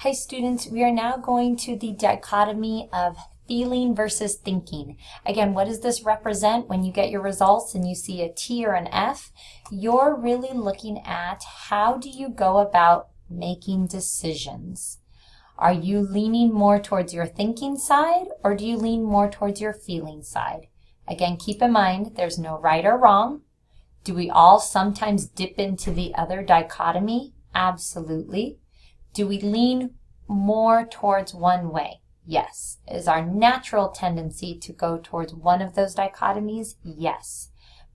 Hi students, we are now going to the dichotomy of feeling versus thinking. Again, what does this represent when you get your results and you see a T or an F? You're really looking at how do you go about making decisions. Are you leaning more towards your thinking side or do you lean more towards your feeling side? Again, keep in mind there's no right or wrong. Do we all sometimes dip into the other dichotomy? Absolutely. Do we lean more towards one way? Yes. Is our natural tendency to go towards one of those dichotomies? Yes.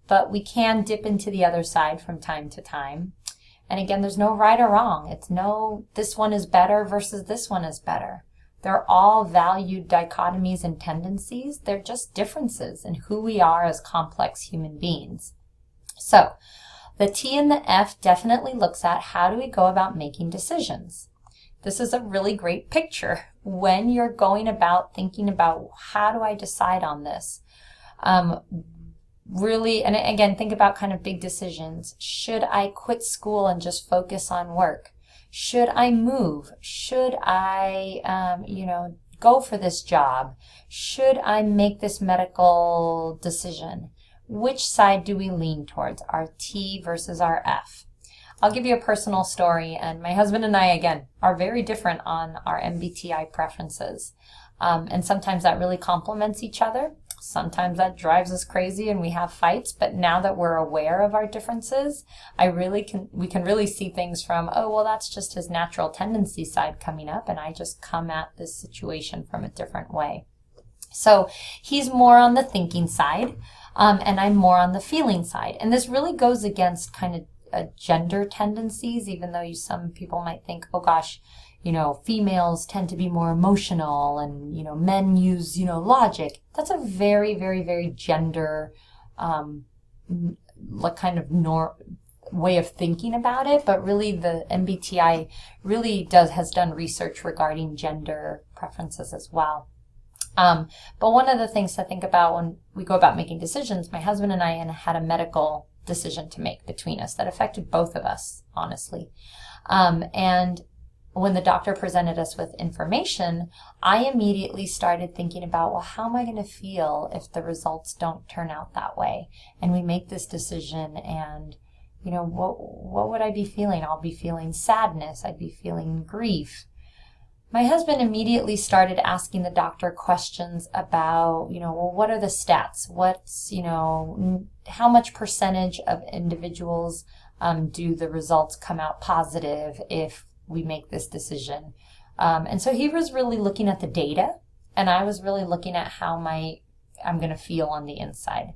But we can dip into the other side from time to time. And again, there's no right or wrong. It's no this one is better versus this one is better. They're all valued dichotomies and tendencies. They're just differences in who we are as complex human beings. So, the T and the F definitely looks at how do we go about making decisions. This is a really great picture when you're going about thinking about how do I decide on this. Really, and again, think about kind of big decisions. Should I quit school and just focus on work? Should I move? Should I, go for this job? Should I make this medical decision? Which side do we lean towards, our T versus our F? I'll give you a personal story, and my husband and I, again, are very different on our MBTI preferences. And sometimes that really complements each other. Sometimes that drives us crazy and we have fights, but now that we're aware of our differences, we can really see things from, oh, well, that's just his natural tendency side coming up, and I just come at this situation from a different way. So he's more on the thinking side, and I'm more on the feeling side. And this really goes against kind of gender tendencies, even though some people might think, oh gosh, females tend to be more emotional and, men use, logic. That's a very, very, very gender, way of thinking about it. But really the MBTI really has done research regarding gender preferences as well. But one of the things to think about when we go about making decisions, my husband and I had a medical decision to make between us that affected both of us, honestly. And when the doctor presented us with information, I immediately started thinking about, well, how am I going to feel if the results don't turn out that way? And we make this decision and, what would I be feeling? I'll be feeling sadness. I'd be feeling grief. My husband immediately started asking the doctor questions about, well, what are the stats? What's, how much percentage of individuals do the results come out positive if we make this decision? And so he was really looking at the data, and I was really looking at how I'm going to feel on the inside.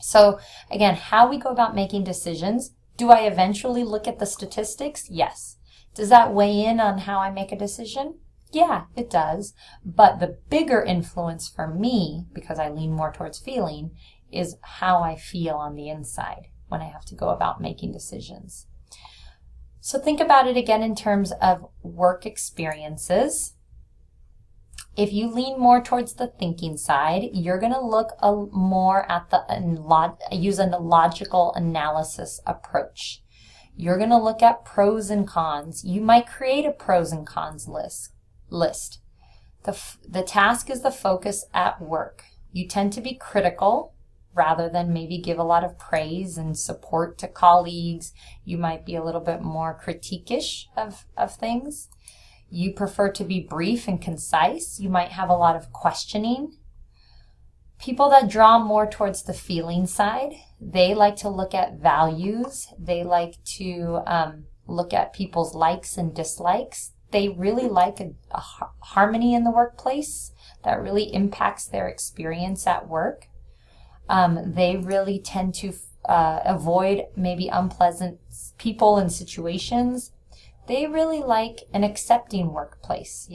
So again, how we go about making decisions. Do I eventually look at the statistics? Yes. Does that weigh in on how I make a decision? Yeah, it does. But the bigger influence for me, because I lean more towards feeling, is how I feel on the inside when I have to go about making decisions. So think about it again in terms of work experiences. If you lean more towards the thinking side, you're going to look more at use a logical analysis approach. You're going to look at pros and cons. You might create a pros and cons list. The task is the focus at work. You tend to be critical rather than maybe give a lot of praise and support to colleagues. You might be a little bit more critique-ish of things. You prefer to be brief and concise. You might have a lot of questioning. People that draw more towards the feeling side, they like to look at values. They like to look at people's likes and dislikes. They really like a harmony in the workplace that really impacts their experience at work. They really tend to avoid maybe unpleasant people and situations. They really like an accepting workplace.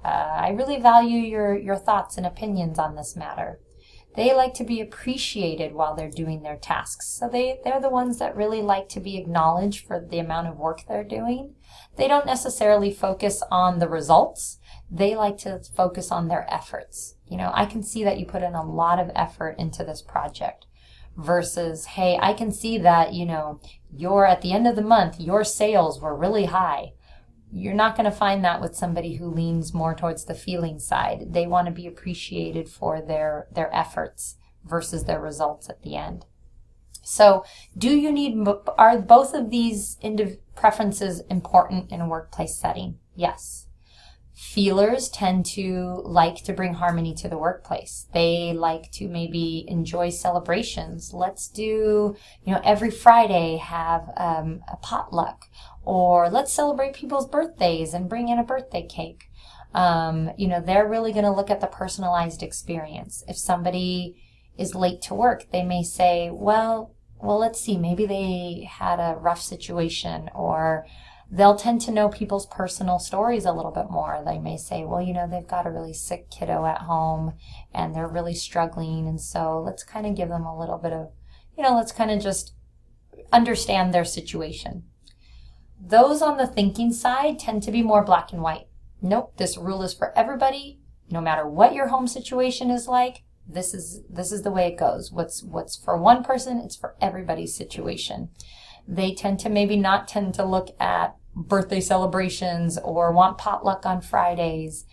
I really value your thoughts and opinions on this matter. They like to be appreciated while they're doing their tasks. So they're the ones that really like to be acknowledged for the amount of work they're doing. They don't necessarily focus on the results. They like to focus on their efforts. I can see that you put in a lot of effort into this project versus, hey, I can see that, you're at the end of the month, your sales were really high. You're not going to find that with somebody who leans more towards the feeling side. They want to be appreciated for their efforts versus their results at the end. So are both of these preferences important in a workplace setting? Yes. Feelers tend to like to bring harmony to the workplace. They like to maybe enjoy celebrations. Let's do, every Friday have a potluck, or let's celebrate people's birthdays and bring in a birthday cake. They're really going to look at the personalized experience. If somebody is late to work, they may say, well, let's see, maybe they had a rough situation, or they'll tend to know people's personal stories a little bit more. They may say, well, they've got a really sick kiddo at home and they're really struggling. And so let's kind of give them a little bit of, let's kind of just understand their situation. Those on the thinking side tend to be more black and white. Nope, this rule is for everybody. No matter what your home situation is like, this is the way it goes. What's for one person, it's for everybody's situation. They tend to maybe not tend to look at birthday celebrations or want potluck on Fridays.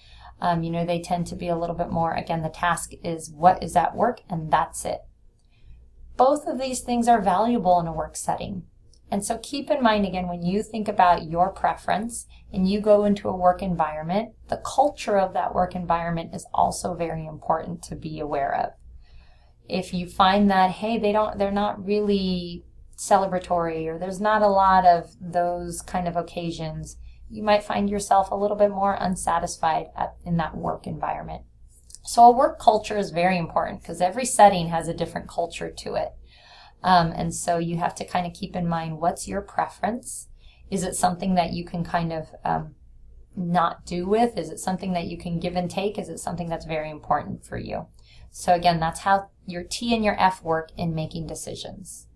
They tend to be a little bit more, again, the task is what is at work, and that's it. Both of these things are valuable in a work setting. And so keep in mind, again, when you think about your preference and you go into a work environment, the culture of that work environment is also very important to be aware of. If you find that, hey, they're not really celebratory, or there's not a lot of those kind of occasions, you might find yourself a little bit more unsatisfied in that work environment. So a work culture is very important because every setting has a different culture to it. And so you have to kind of keep in mind, what's your preference? Is it something that you can kind of not do with? Is it something that you can give and take? Is it something that's very important for you? So again, that's how your T and your F work in making decisions.